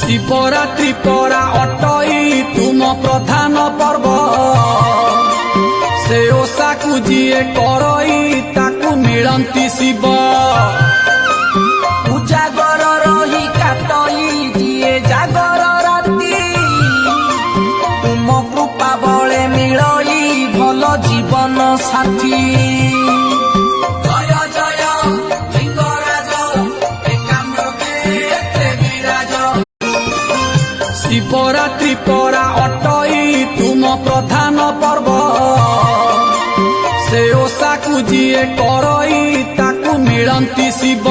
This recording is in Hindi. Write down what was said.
शिवरात्रि परा अटई तुम प्रधान पर्व से ओषा को जीए करई ताकू मिलंती शिव उजागर रही काटई जीए जागर राती तुम कृपा बले मिलई भल जीवन साथी। शिवरात्रि परा अटई तुम प्रधान पर्व से ओषा को जीए करई ताकू मिलंती शिव।